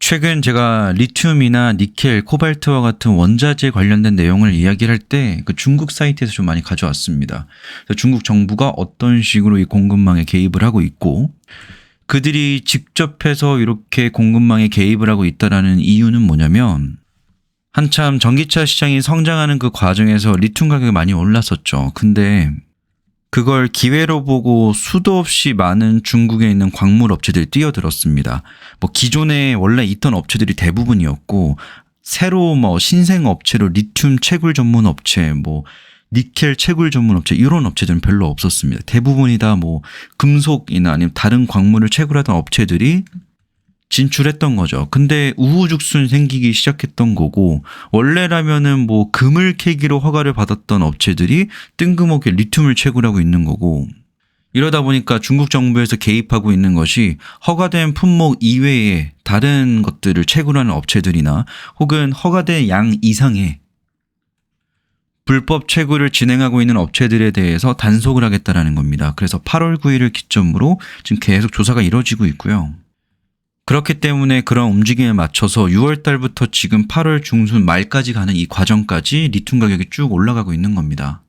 최근 제가 리튬이나 니켈, 코발트와 같은 원자재 관련된 내용을 이야기를 할 때 그 중국 사이트에서 좀 많이 가져왔습니다. 그래서 중국 정부가 어떤 식으로 이 공급망에 개입을 하고 있고 그들이 직접 해서 이렇게 공급망에 개입을 하고 있다는 이유는 뭐냐면 한참 전기차 시장이 성장하는 그 과정에서 리튬 가격이 많이 올랐었죠. 근데 그걸 기회로 보고 수도 없이 많은 중국에 있는 광물 업체들이 뛰어들었습니다. 기존에 원래 있던 업체들이 대부분이었고 새로 신생 업체로 리튬 채굴 전문 업체, 니켈 채굴 전문 업체 이런 업체들은 별로 없었습니다. 대부분이 다 금속이나 아니면 다른 광물을 채굴하던 업체들이 진출했던 거죠. 근데 우후죽순 생기기 시작했던 거고 원래라면은 금을 캐기로 허가를 받았던 업체들이 뜬금없게 리튬을 채굴하고 있는 거고 이러다 보니까 중국 정부에서 개입하고 있는 것이 허가된 품목 이외에 다른 것들을 채굴하는 업체들이나 혹은 허가된 양 이상의 불법 채굴을 진행하고 있는 업체들에 대해서 단속을 하겠다라는 겁니다. 그래서 8월 9일을 기점으로 지금 계속 조사가 이루어지고 있고요. 그렇기 때문에 그런 움직임에 맞춰서 6월 달부터 지금 8월 중순 말까지 가는 이 과정까지 리튬 가격이 쭉 올라가고 있는 겁니다.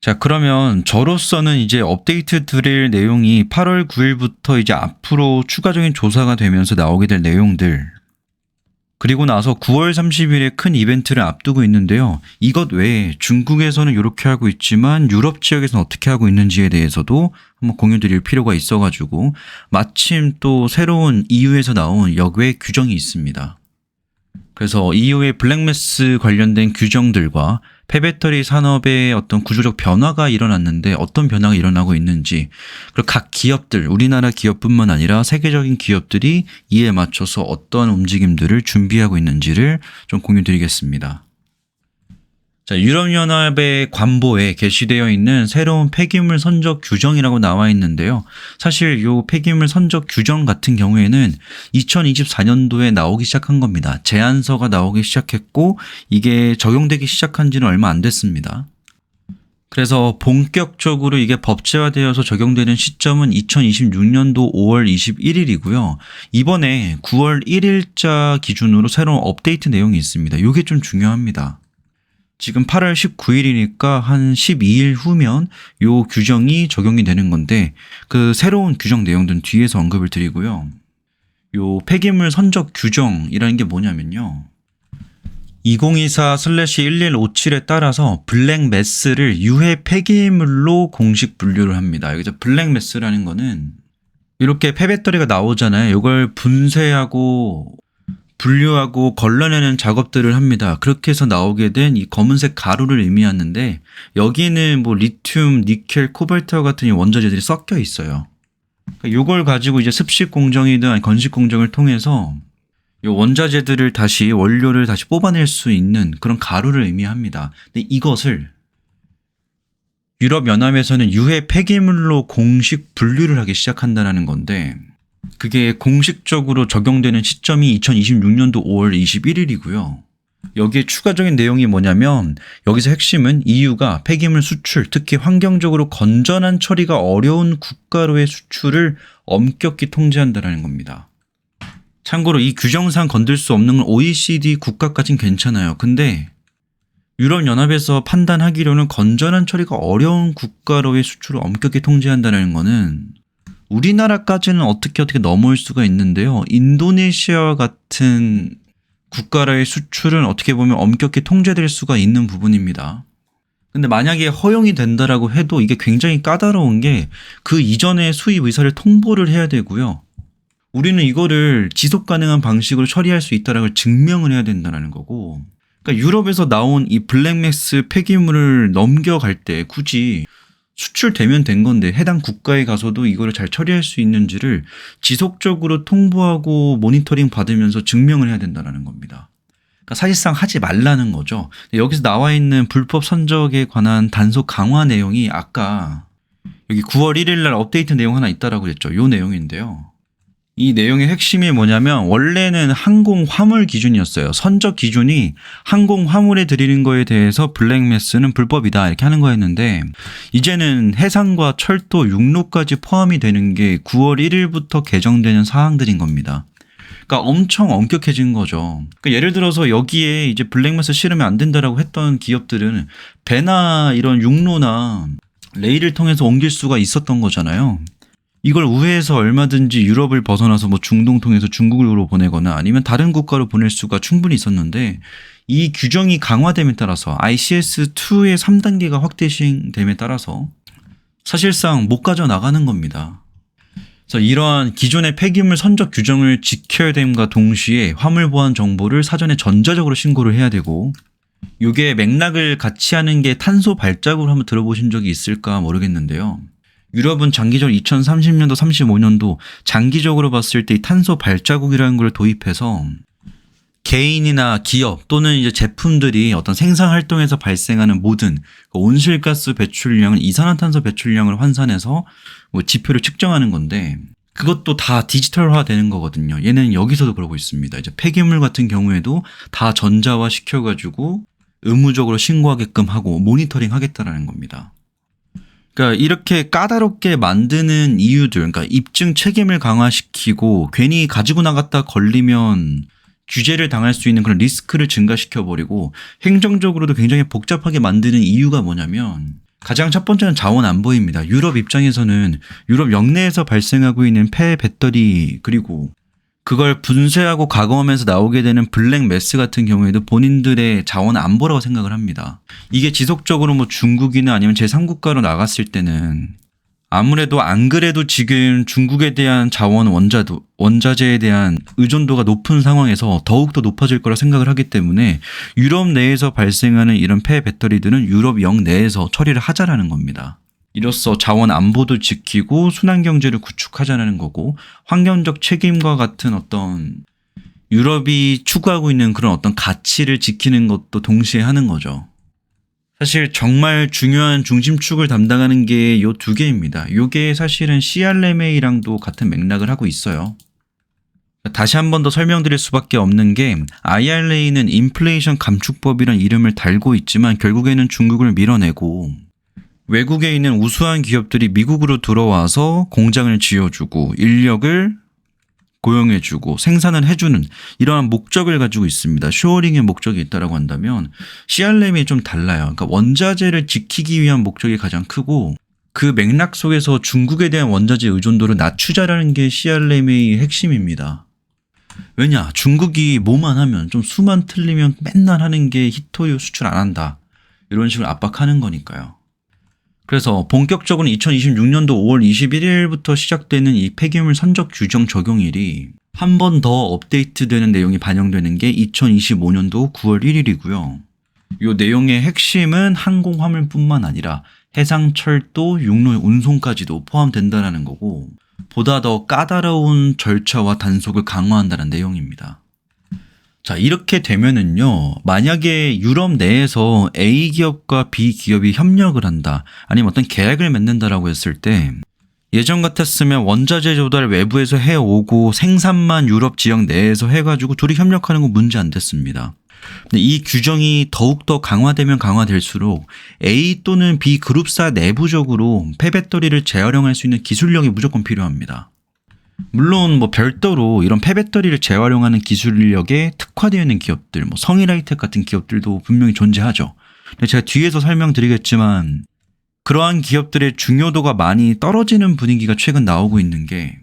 자, 그러면 저로서는 이제 업데이트 드릴 내용이 8월 9일부터 이제 앞으로 추가적인 조사가 되면서 나오게 될 내용들 그리고 나서 9월 30일에 큰 이벤트를 앞두고 있는데요. 이것 외에 중국에서는 이렇게 하고 있지만 유럽 지역에서는 어떻게 하고 있는지에 대해서도 한번 공유 드릴 필요가 있어가지고 마침 또 새로운 EU에서 나온 역외 규정이 있습니다. 그래서 EU의 블랙매스 관련된 규정들과 폐배터리 산업의 어떤 구조적 변화가 일어났는데 어떤 변화가 일어나고 있는지 그리고 각 기업들, 우리나라 기업뿐만 아니라 세계적인 기업들이 이에 맞춰서 어떤 움직임들을 준비하고 있는지를 좀 공유 드리겠습니다. 자, 유럽연합의 관보에 게시되어 있는 새로운 폐기물 선적 규정이라고 나와 있는데요. 사실 이 폐기물 선적 규정 같은 경우에는 2024년도에 나오기 시작한 겁니다. 제안서가 나오기 시작했고 이게 적용되기 시작한 지는 얼마 안 됐습니다. 그래서 본격적으로 이게 법제화되어서 적용되는 시점은 2026년도 5월 21일이고요. 이번에 9월 1일자 기준으로 새로운 업데이트 내용이 있습니다. 이게 좀 중요합니다. 지금 8월 19일이니까 한 12일 후면 요 규정이 적용이 되는 건데 그 새로운 규정 내용들은 뒤에서 언급을 드리고요. 요 폐기물 선적 규정이라는 게 뭐냐면요. 2024/1157에 따라서 블랙매스를 유해 폐기물로 공식 분류를 합니다. 여기서 블랙매스라는 거는 이렇게 폐배터리가 나오잖아요. 이걸 분쇄하고 분류하고 걸러내는 작업들을 합니다. 그렇게 해서 나오게 된 이 검은색 가루를 의미하는데 여기는 리튬, 니켈, 코발트와 같은 이 원자재들이 섞여 있어요. 이걸 가지고 이제 습식 공정이든 건식 공정을 통해서 이 원자재들을 다시 원료를 다시 뽑아낼 수 있는 그런 가루를 의미합니다. 근데 이것을 유럽연합에서는 유해 폐기물로 공식 분류를 하기 시작한다는 건데 그게 공식적으로 적용되는 시점이 2026년도 5월 21일이고요. 여기에 추가적인 내용이 뭐냐면 여기서 핵심은 EU가 폐기물 수출, 특히 환경적으로 건전한 처리가 어려운 국가로의 수출을 엄격히 통제한다는 겁니다. 참고로 이 규정상 건들 수 없는 건 OECD 국가까지는 괜찮아요. 근데 유럽연합에서 판단하기로는 건전한 처리가 어려운 국가로의 수출을 엄격히 통제한다는 거는 우리나라까지는 어떻게 넘어올 수가 있는데요. 인도네시아와 같은 국가의 수출은 어떻게 보면 엄격히 통제될 수가 있는 부분입니다. 근데 만약에 허용이 된다라고 해도 이게 굉장히 까다로운 게 그 이전에 수입 의사를 통보를 해야 되고요. 우리는 이거를 지속 가능한 방식으로 처리할 수 있다는 걸 증명을 해야 된다는 거고 그러니까 유럽에서 나온 이 블랙매스 폐기물을 넘겨갈 때 굳이 수출되면 된 건데 해당 국가에 가서도 이거를 잘 처리할 수 있는지를 지속적으로 통보하고 모니터링 받으면서 증명을 해야 된다는 겁니다. 그러니까 사실상 하지 말라는 거죠. 여기서 나와 있는 불법 선적에 관한 단속 강화 내용이 아까 여기 9월 1일 날 업데이트 내용 하나 있다라고 했죠. 이 내용인데요. 이 내용의 핵심이 뭐냐면 원래는 항공 화물 기준이었어요. 선적 기준이 항공 화물에 들이는 거에 대해서 블랙매스는 불법이다 이렇게 하는 거였는데 이제는 해상과 철도, 육로까지 포함이 되는 게 9월 1일부터 개정되는 사항들인 겁니다. 그러니까 엄청 엄격해진 거죠. 그러니까 예를 들어서 여기에 이제 블랙매스 실으면 안 된다라고 했던 기업들은 배나 이런 육로나 레일을 통해서 옮길 수가 있었던 거잖아요. 이걸 우회해서 얼마든지 유럽을 벗어나서 뭐 중동 통해서 중국으로 보내거나 아니면 다른 국가로 보낼 수가 충분히 있었는데 이 규정이 강화됨에 따라서 ICS2의 3단계가 확대 시행됨에 따라서 사실상 못 가져나가는 겁니다. 그래서 이러한 기존의 폐기물 선적 규정을 지켜야 됨과 동시에 화물 보안 정보를 사전에 전자적으로 신고를 해야 되고 이게 맥락을 같이 하는 게 탄소 발자국을 한번 들어보신 적이 있을까 모르겠는데요. 유럽은 장기적으로 2030년도, 35년도 장기적으로 봤을 때 이 탄소 발자국이라는 걸 도입해서 개인이나 기업 또는 이제 제품들이 어떤 생산 활동에서 발생하는 모든 온실가스 배출량을 이산화탄소 배출량을 환산해서 뭐 지표를 측정하는 건데 그것도 다 디지털화 되는 거거든요. 얘는 여기서도 그러고 있습니다. 이제 폐기물 같은 경우에도 다 전자화 시켜가지고 의무적으로 신고하게끔 하고 모니터링 하겠다라는 겁니다. 그러니까 이렇게 까다롭게 만드는 이유들, 그러니까 입증 책임을 강화시키고 괜히 가지고 나갔다 걸리면 규제를 당할 수 있는 그런 리스크를 증가시켜버리고 행정적으로도 굉장히 복잡하게 만드는 이유가 뭐냐면 가장 첫 번째는 자원 안보입니다. 유럽 입장에서는 유럽 영내에서 발생하고 있는 폐 배터리 그리고 그걸 분쇄하고 가공하면서 나오게 되는 블랙매스 같은 경우에도 본인들의 자원 안보라고 생각을 합니다. 이게 지속적으로 뭐 중국이나 아니면 제3국가로 나갔을 때는 아무래도 안 그래도 지금 중국에 대한 자원 원자재에 대한 의존도가 높은 상황에서 더욱더 높아질 거라 생각을 하기 때문에 유럽 내에서 발생하는 이런 폐 배터리들은 유럽 영 내에서 처리를 하자라는 겁니다. 이로써 자원 안보도 지키고 순환 경제를 구축하자는 거고 환경적 책임과 같은 어떤 유럽이 추구하고 있는 그런 어떤 가치를 지키는 것도 동시에 하는 거죠. 사실 정말 중요한 중심축을 담당하는 게 요 두 개입니다. 요게 사실은 CRMA랑도 같은 맥락을 하고 있어요. 다시 한 번 더 설명드릴 수밖에 없는 게 IRA는 인플레이션 감축법이란 이름을 달고 있지만 결국에는 중국을 밀어내고 외국에 있는 우수한 기업들이 미국으로 들어와서 공장을 지어주고 인력을 고용해주고 생산을 해주는 이러한 목적을 가지고 있습니다. 쇼어링의 목적이 있다고 한다면 CRM이 좀 달라요. 그러니까 원자재를 지키기 위한 목적이 가장 크고 그 맥락 속에서 중국에 대한 원자재 의존도를 낮추자라는 게 CRM의 핵심입니다. 왜냐? 중국이 뭐만 하면 좀 수만 틀리면 맨날 하는 게 히토류 수출 안 한다. 이런 식으로 압박하는 거니까요. 그래서 본격적으로 2026년도 5월 21일부터 시작되는 이 폐기물 선적 규정 적용일이 한 번 더 업데이트되는 내용이 반영되는 게 2025년도 9월 1일이고요. 이 내용의 핵심은 항공 화물뿐만 아니라 해상, 철도, 육로 운송까지도 포함된다는 거고 보다 더 까다로운 절차와 단속을 강화한다는 내용입니다. 자, 이렇게 되면은요, 만약에 유럽 내에서 A 기업과 B 기업이 협력을 한다, 아니면 어떤 계약을 맺는다라고 했을 때, 예전 같았으면 원자재 조달 외부에서 해오고 생산만 유럽 지역 내에서 해가지고 둘이 협력하는 건 문제 안 됐습니다. 근데 이 규정이 더욱더 강화되면 강화될수록 A 또는 B 그룹사 내부적으로 폐배터리를 재활용할 수 있는 기술력이 무조건 필요합니다. 물론 뭐 별도로 이런 폐배터리를 재활용하는 기술력에 특화되어 있는 기업들, 뭐 성일하이텍 같은 기업들도 분명히 존재하죠. 근데 제가 뒤에서 설명드리겠지만 그러한 기업들의 중요도가 많이 떨어지는 분위기가 최근 나오고 있는 게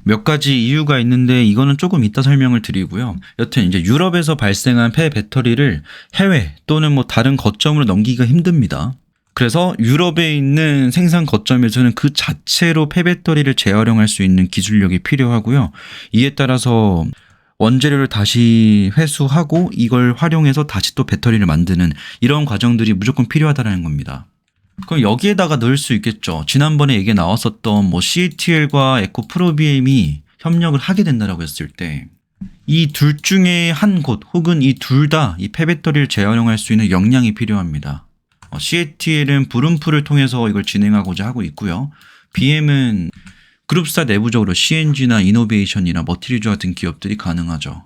몇 가지 이유가 있는데 이거는 조금 이따 설명을 드리고요. 여튼 이제 유럽에서 발생한 폐배터리를 해외 또는 뭐 다른 거점으로 넘기기가 힘듭니다. 그래서 유럽에 있는 생산 거점에서는 그 자체로 폐배터리를 재활용할 수 있는 기술력이 필요하고요. 이에 따라서 원재료를 다시 회수하고 이걸 활용해서 다시 또 배터리를 만드는 이런 과정들이 무조건 필요하다는 겁니다. 그럼 여기에다가 넣을 수 있겠죠. 지난번에 얘기 나왔었던 뭐 CATL과 에코프로비엠이 협력을 하게 된다라고 했을 때 이 둘 중에 한 곳 혹은 이 둘 다 이 폐배터리를 재활용할 수 있는 역량이 필요합니다. CATL은 브룸프를 통해서 이걸 진행하고자 하고 있고요. BM은 그룹사 내부적으로 CNG나 이노베이션이나 머티리즈 같은 기업들이 가능하죠.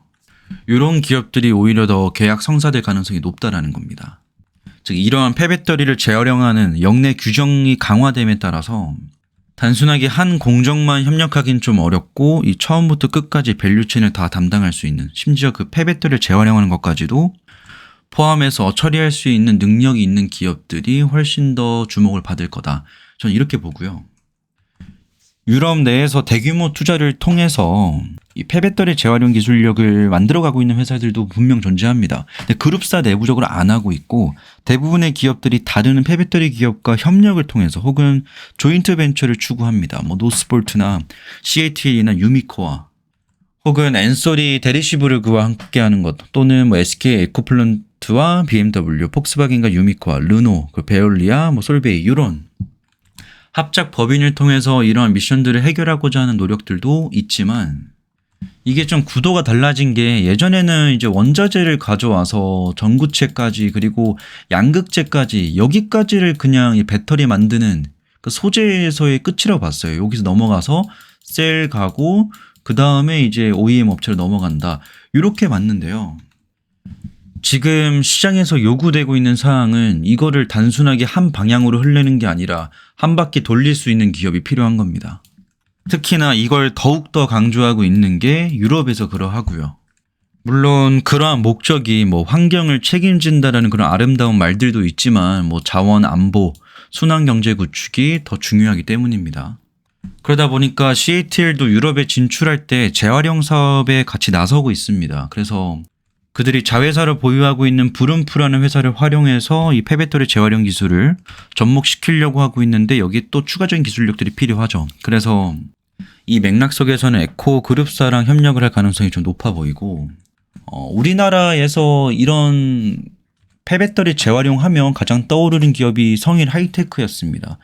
이런 기업들이 오히려 더 계약 성사될 가능성이 높다라는 겁니다. 즉 이러한 폐배터리를 재활용하는 역내 규정이 강화됨에 따라서 단순하게 한 공정만 협력하긴 좀 어렵고 이 처음부터 끝까지 밸류체인을 다 담당할 수 있는, 심지어 그 폐배터리를 재활용하는 것까지도 포함해서 처리할 수 있는 능력이 있는 기업들이 훨씬 더 주목을 받을 거다. 저는 이렇게 보고요. 유럽 내에서 대규모 투자를 통해서 이 폐배터리 재활용 기술력을 만들어가고 있는 회사들도 분명 존재합니다. 근데 그룹사 내부적으로 안 하고 있고 대부분의 기업들이 다른 폐배터리 기업과 협력을 통해서 혹은 조인트 벤처를 추구합니다. 뭐 노스볼트나 CATL이나 유미코아 혹은 엔소리 데리시브르그와 함께하는 것, 또는 뭐 SK 에코플런트와 BMW, 폭스바겐과 유미코아, 르노, 그 베올리아, 뭐 솔베이 이런 합작 법인을 통해서 이러한 미션들을 해결하고자 하는 노력들도 있지만, 이게 좀 구도가 달라진 게, 예전에는 이제 원자재를 가져와서 전구체까지 그리고 양극재까지 여기까지를 그냥 이 배터리 만드는 그 소재에서의 끝이라고 봤어요. 여기서 넘어가서 셀 가고 그 다음에 이제 OEM 업체로 넘어간다, 이렇게 봤는데요. 지금 시장에서 요구되고 있는 사항은 이거를 단순하게 한 방향으로 흐르는 게 아니라 한 바퀴 돌릴 수 있는 기업이 필요한 겁니다. 특히나 이걸 더욱더 강조하고 있는 게 유럽에서 그러하고요. 물론 그러한 목적이 뭐 환경을 책임진다라는 그런 아름다운 말들도 있지만 뭐 자원 안보, 순환 경제 구축이 더 중요하기 때문입니다. 그러다 보니까 CATL도 유럽에 진출할 때 재활용 사업에 같이 나서고 있습니다. 그래서 그들이 자회사를 보유하고 있는 브룸프라는 회사를 활용해서 이 폐배터리 재활용 기술을 접목시키려고 하고 있는데, 여기에 또 추가적인 기술력들이 필요하죠. 그래서 이 맥락 속에서는 에코 그룹사랑 협력을 할 가능성이 좀 높아 보이고, 우리나라에서 이런 폐배터리 재활용하면 가장 떠오르는 기업이 성일 하이테크였습니다.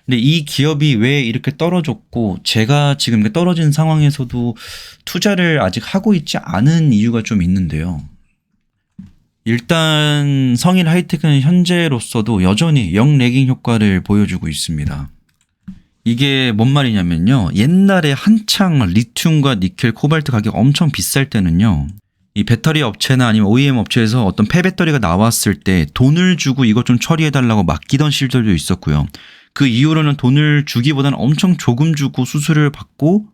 근데 이 기업이 왜 이렇게 떨어졌고, 제가 지금 떨어진 상황에서도 투자를 아직 하고 있지 않은 이유가 좀 있는데요. 일단 성일 하이테크는 현재로서도 여전히 역레깅 효과를 보여주고 있습니다. 이게 뭔 말이냐면요. 옛날에 한창 리튬과 니켈, 코발트 가격 엄청 비쌀 때는요, 이 배터리 업체나 아니면 OEM 업체에서 어떤 폐배터리가 나왔을 때 돈을 주고 이것 좀 처리해달라고 맡기던 시절도 있었고요. 그 이후로는 돈을 주기보다는 엄청 조금 주고 수수료를 받고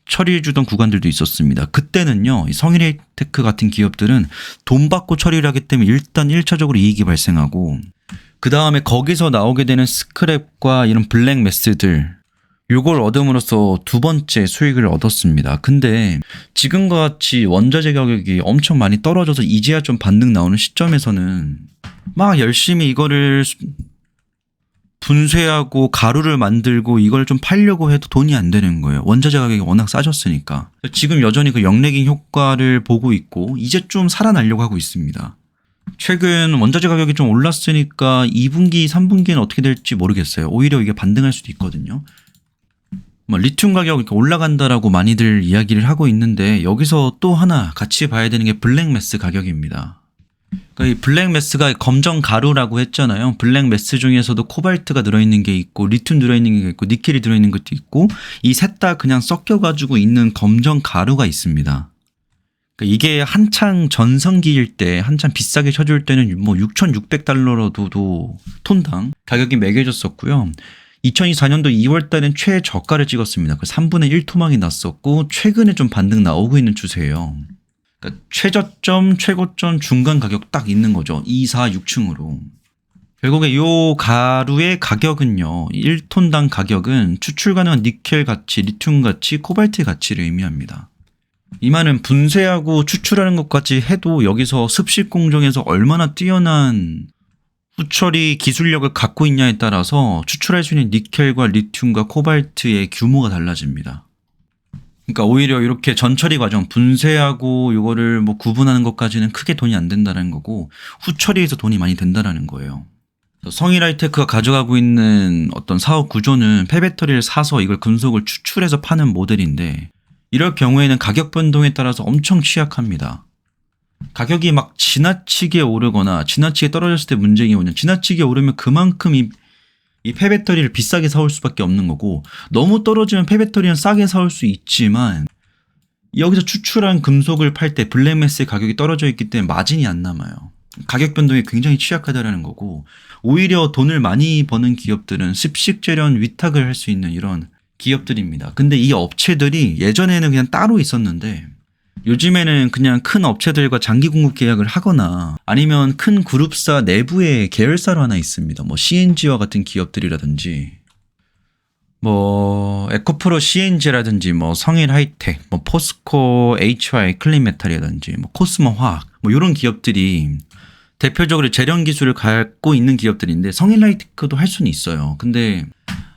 처리해주던 구간들도 있었습니다. 그때는요, 이 성일하이테크 같은 기업들은 돈 받고 처리를 하기 때문에 일단 1차적으로 이익이 발생하고, 그 다음에 거기서 나오게 되는 스크랩과 이런 블랙 매스들, 요걸 얻음으로써 두 번째 수익을 얻었습니다. 근데 지금과 같이 원자재 가격이 엄청 많이 떨어져서 이제야 좀 반등 나오는 시점에서는 막 열심히 이거를 분쇄하고 가루를 만들고 이걸 좀 팔려고 해도 돈이 안 되는 거예요. 원자재 가격이 워낙 싸졌으니까. 지금 여전히 그 역레깅 효과를 보고 있고 이제 좀 살아나려고 하고 있습니다. 최근 원자재 가격이 좀 올랐으니까 2분기, 3분기는 어떻게 될지 모르겠어요. 오히려 이게 반등할 수도 있거든요. 리튬 가격이 올라간다라고 많이들 이야기를 하고 있는데, 여기서 또 하나 같이 봐야 되는 게 블랙매스 가격입니다. 그러니까 이 블랙매스가 검정 가루라고 했잖아요. 블랙매스 중에서도 코발트가 들어있는 게 있고 리튬 들어있는 게 있고 니켈이 들어있는 것도 있고, 이 셋 다 그냥 섞여가지고 있는 검정 가루가 있습니다. 그러니까 이게 한창 전성기일 때, 한창 비싸게 쳐줄 때는 뭐 6,600달러로도 톤당 가격이 매겨졌었고요. 2024년도 2월 달엔 최저가를 찍었습니다. 그 3분의 1 토막이 났었고, 최근에 좀 반등 나오고 있는 추세예요. 그러니까 최저점, 최고점, 중간 가격 딱 있는 거죠. 2, 4, 6층으로. 결국에 요 가루의 가격은요, 1톤당 가격은 추출 가능한 니켈 가치, 리튬 가치, 코발트 가치를 의미합니다. 이 말은 분쇄하고 추출하는 것까지 해도 여기서 습식 공정에서 얼마나 뛰어난 후처리 기술력을 갖고 있냐에 따라서 추출할 수 있는 니켈과 리튬과 코발트의 규모가 달라집니다. 그러니까 오히려 이렇게 전처리 과정, 분쇄하고 이거를 뭐 구분하는 것까지는 크게 돈이 안 된다는 거고, 후처리에서 돈이 많이 된다는 거예요. 성일하이테크가 가져가고 있는 어떤 사업 구조는 폐배터리를 사서 이걸 금속을 추출해서 파는 모델인데, 이럴 경우에는 가격 변동에 따라서 엄청 취약합니다. 가격이 막 지나치게 오르거나 지나치게 떨어졌을 때 문제가 뭐냐, 지나치게 오르면 그만큼 이 폐배터리를 비싸게 사올 수밖에 없는 거고, 너무 떨어지면 폐배터리는 싸게 사올 수 있지만 여기서 추출한 금속을 팔 때 블랙매스의 가격이 떨어져 있기 때문에 마진이 안 남아요. 가격 변동이 굉장히 취약하다는 거고, 오히려 돈을 많이 버는 기업들은 습식 재련 위탁을 할 수 있는 이런 기업들입니다. 근데 이 업체들이 예전에는 그냥 따로 있었는데 요즘에는 그냥 큰 업체들과 장기 공급 계약을 하거나 아니면 큰 그룹사 내부에 계열사로 하나 있습니다. 뭐 CNG와 같은 기업들이라든지 뭐 에코프로 CNG라든지 뭐 성일 하이텍, 뭐 포스코 HY 클린메탈이라든지 뭐 코스모 화학 뭐 이런 기업들이 대표적으로 재련 기술을 갖고 있는 기업들인데 성일 하이테크도 할 수는 있어요. 근데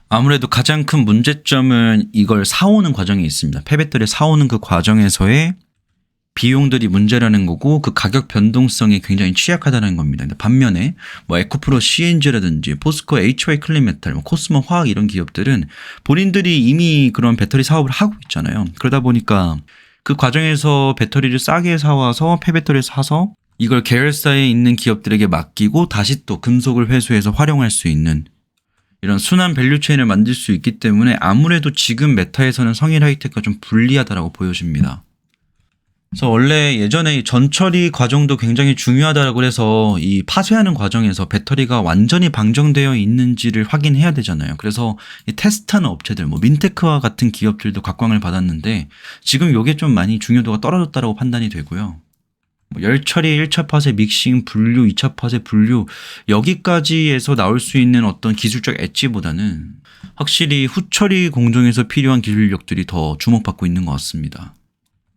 아무래도 가장 큰 문제점은 이걸 사오는 과정에 있습니다. 폐배터리 사오는 그 과정에서의 비용들이 문제라는 거고 그 가격 변동성이 굉장히 취약하다는 겁니다. 반면에 뭐 에코프로 CNG라든지 포스코 HY 클린메탈, 뭐 코스모 화학 이런 기업들은 본인들이 이미 그런 배터리 사업을 하고 있잖아요. 그러다 보니까 그 과정에서 배터리를 싸게 사와서 폐배터리를 사서 이걸 계열사에 있는 기업들에게 맡기고 다시 또 금속을 회수해서 활용할 수 있는 이런 순환 밸류체인을 만들 수 있기 때문에 아무래도 지금 메타에서는 성일 하이텍과 좀 불리하다라고 보여집니다. 그래서 원래 예전에 전처리 과정도 굉장히 중요하다고 해서 이 파쇄하는 과정에서 배터리가 완전히 방정되어 있는지를 확인해야 되잖아요. 그래서 이 테스트하는 업체들, 뭐 민테크와 같은 기업들도 각광을 받았는데 지금 이게 좀 많이 중요도가 떨어졌다고 판단이 되고요. 뭐 열처리, 1차 파쇄, 믹싱, 분류, 2차 파쇄, 분류 여기까지에서 나올 수 있는 어떤 기술적 엣지보다는 확실히 후처리 공정에서 필요한 기술력들이 더 주목받고 있는 것 같습니다.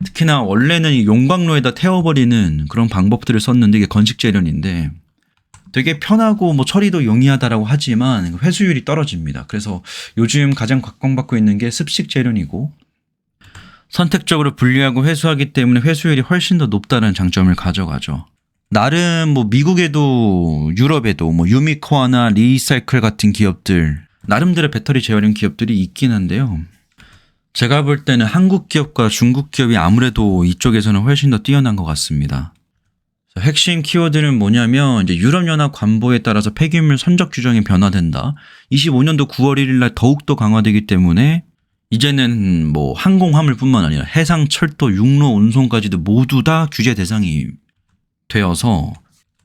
특히나 원래는 이 용광로에다 태워버리는 그런 방법들을 썼는데 이게 건식 재련인데 되게 편하고 뭐 처리도 용이하다라고 하지만 회수율이 떨어집니다. 그래서 요즘 가장 각광받고 있는 게 습식 재련이고 선택적으로 분리하고 회수하기 때문에 회수율이 훨씬 더 높다는 장점을 가져가죠. 나름 뭐 미국에도 유럽에도 뭐 유미코아나 리사이클 같은 기업들 나름대로 배터리 재활용 기업들이 있긴 한데요. 제가 볼 때는 한국 기업과 중국 기업이 아무래도 이쪽에서는 훨씬 더 뛰어난 것 같습니다. 핵심 키워드는 뭐냐면 이제 유럽연합 관보에 따라서 폐기물 선적 규정이 변화된다. 25년도 9월 1일 날 더욱더 강화되기 때문에 이제는 뭐 항공화물뿐만 아니라 해상, 철도, 육로, 운송까지도 모두 다 규제 대상이 되어서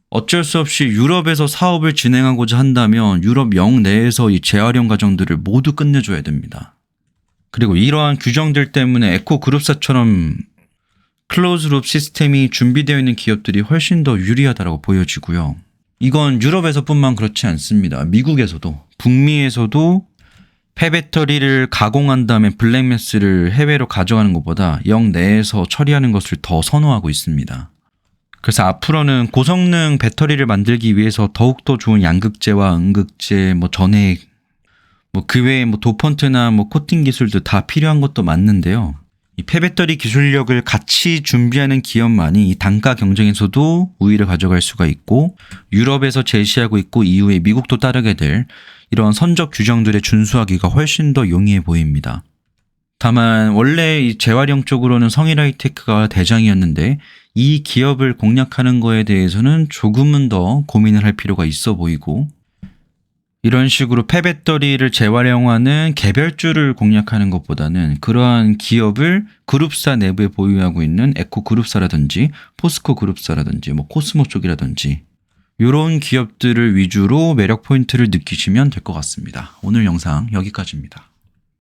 어쩔 수 없이 유럽에서 사업을 진행하고자 한다면 유럽 영내에서 이 재활용 과정들을 모두 끝내줘야 됩니다. 그리고 이러한 규정들 때문에 에코 그룹사처럼 클로즈룹 시스템이 준비되어 있는 기업들이 훨씬 더 유리하다고 보여지고요. 이건 유럽에서뿐만 그렇지 않습니다. 미국에서도 북미에서도 폐배터리를 가공한 다음에 블랙매스를 해외로 가져가는 것보다 영내에서 처리하는 것을 더 선호하고 있습니다. 그래서 앞으로는 고성능 배터리를 만들기 위해서 더욱더 좋은 양극재와 음극재, 뭐 전해액, 뭐 그 외에 뭐 도펀트나 뭐 코팅 기술도 다 필요한 것도 맞는데요. 이 폐배터리 기술력을 같이 준비하는 기업만이 이 단가 경쟁에서도 우위를 가져갈 수가 있고 유럽에서 제시하고 있고 이후에 미국도 따르게 될 이런 선적 규정들에 준수하기가 훨씬 더 용이해 보입니다. 다만 원래 이 재활용 쪽으로는 성일 하이테크가 대장이었는데 이 기업을 공략하는 거에 대해서는 조금은 더 고민을 할 필요가 있어 보이고 이런 식으로 폐배터리를 재활용하는 개별주를 공략하는 것보다는 그러한 기업을 그룹사 내부에 보유하고 있는 에코 그룹사라든지 포스코 그룹사라든지 뭐 코스모 쪽이라든지 이런 기업들을 위주로 매력 포인트를 느끼시면 될 것 같습니다. 오늘 영상 여기까지입니다.